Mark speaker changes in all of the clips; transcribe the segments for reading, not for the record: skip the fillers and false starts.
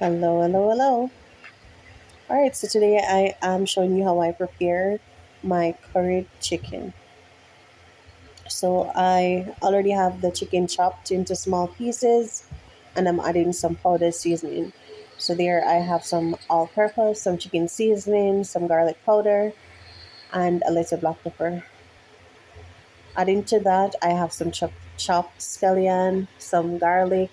Speaker 1: Hello, hello, hello. All right, so today I am showing you how I prepare my curried chicken. So I already have the chicken chopped into small pieces and I'm adding some powder seasoning. So there I have some all-purpose, some chicken seasoning, some garlic powder, and a little black pepper. Adding to that, I have some chopped scallion, some garlic,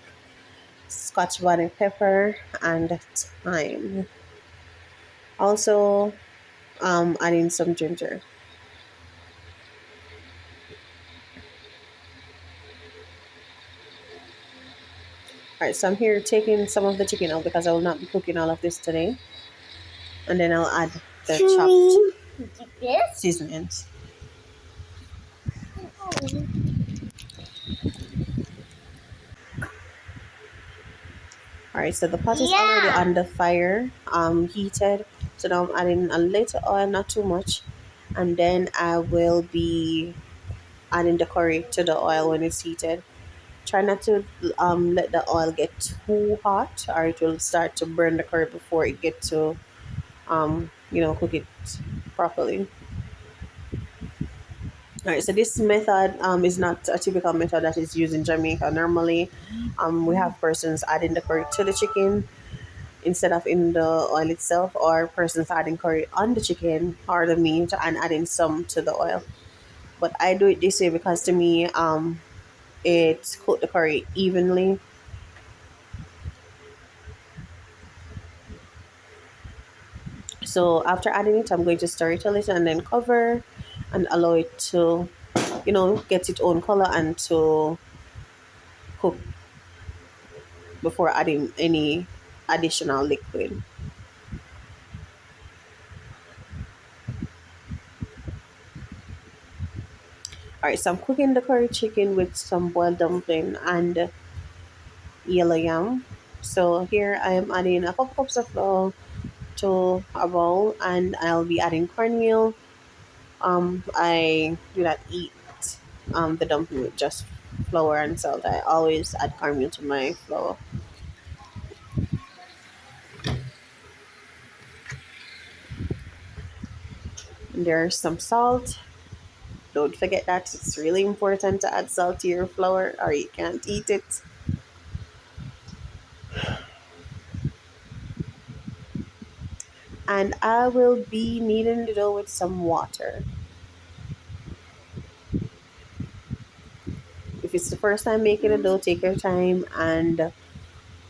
Speaker 1: scotch bonnet pepper, and thyme. Also, adding some ginger. All right, so I'm here taking some of the chicken out because I will not be cooking all of this today. And then I'll add the chopped seasonings. All right, so the pot is already on the fire, heated. So now I'm adding a little oil, not too much. And then I will be adding the curry to the oil when it's heated. Try not to let the oil get too hot or it will start to burn the curry before it get to cook it properly. All right, so this method is not a typical method that is used in Jamaica. Normally, we have persons adding the curry to the chicken instead of in the oil itself, or persons adding curry on the chicken or the meat and adding some to the oil. But I do it this way because to me, it cooked the curry evenly. So after adding it, I'm going to stir it a little and then cover and allow it to, get its own color and to cook before adding any additional liquid. All right, so I'm cooking the curry chicken with some boiled dumpling and yellow yam. So here I am adding a couple cups of flour to a bowl, and I'll be adding cornmeal. I do not eat the dumpling with just flour and salt. I always add cornmeal to my flour. And there's some salt. Don't forget that it's really important to add salt to your flour, or you can't eat it. And I will be kneading the dough with some water. If it's the first time making a dough, take your time and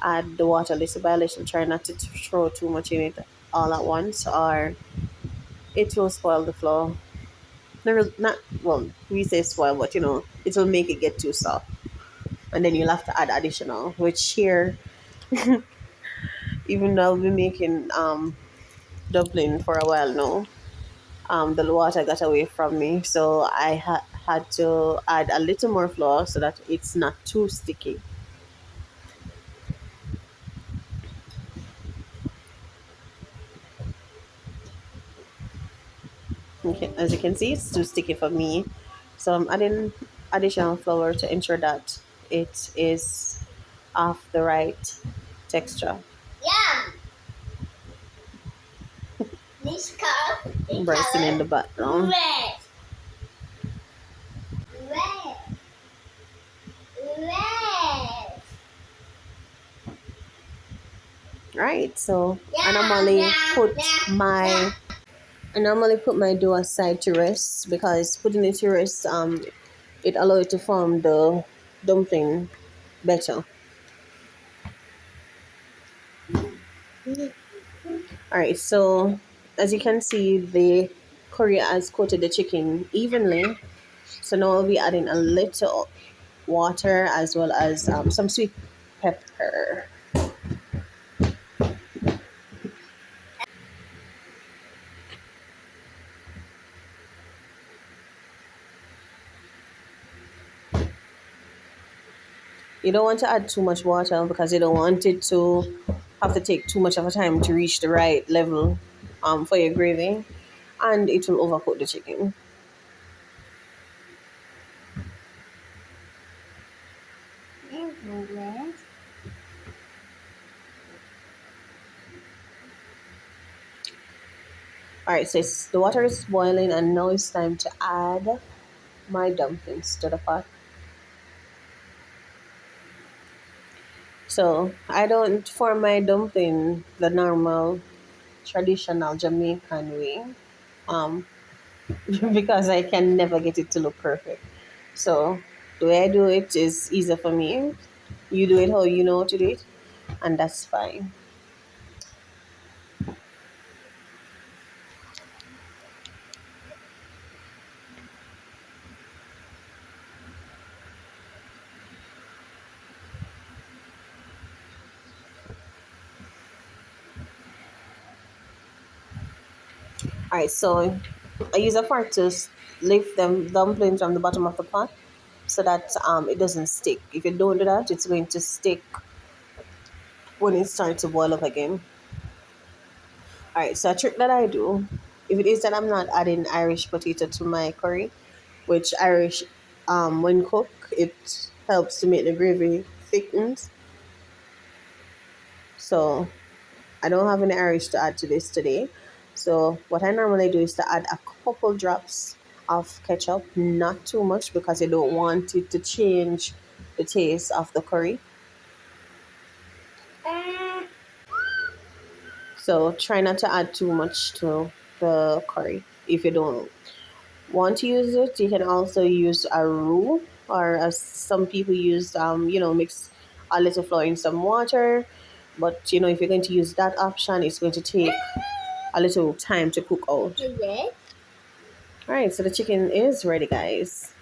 Speaker 1: add the water little by little. Try not to throw too much in it all at once, or it will spoil the flour. Not well, we say spoil, but it will make it get too soft, and then you'll have to add additional. Which here, even though I've been making dumpling for a while now, the water got away from me, so I had to add a little more flour so that it's not too sticky. Okay, as you can see, it's too sticky for me, so I'm adding additional flour to ensure that it is of the right texture. Yeah. This car. Bursting in the background. Red. Red. Red. Right, so I normally put my dough aside to rest because putting it to rest it allows it to form the dumpling better. All right, so as you can see, the curry has coated the chicken evenly. So now I'll be adding a little water as well as some sweet pepper. You don't want to add too much water because you don't want it to have to take too much of a time to reach the right level for your gravy, and it will overcook the chicken. All right, so the water is boiling, and now it's time to add my dumplings to the pot. So I don't form my dumpling the normal traditional Jamaican way, um, because I can never get it to look perfect. So the way I do it is easier for me. You do it how you know to do it, and that's fine. All right, so I use a fork to lift them dumplings from the bottom of the pot so that it doesn't stick. If you don't do that, it's going to stick when it starts to boil up again. All right, so a trick that I do, if it is that I'm not adding Irish potato to my curry, which Irish, when cooked, it helps to make the gravy thickens. So I don't have any Irish to add to this today. So what I normally do is to add a couple drops of ketchup, not too much because I don't want it to change the taste of the curry. So try not to add too much to the curry. If you don't want to use it, you can also use a roux, or as some people use, mix a little flour in some water. But if you're going to use that option, it's going to take a little time to cook out. All right, so the chicken is ready, guys.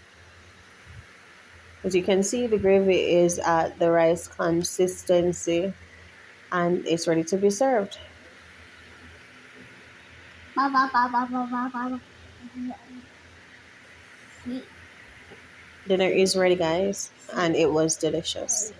Speaker 1: As you can see, the gravy is at the rice consistency and it's ready to be served. Dinner is ready, guys, and it was delicious.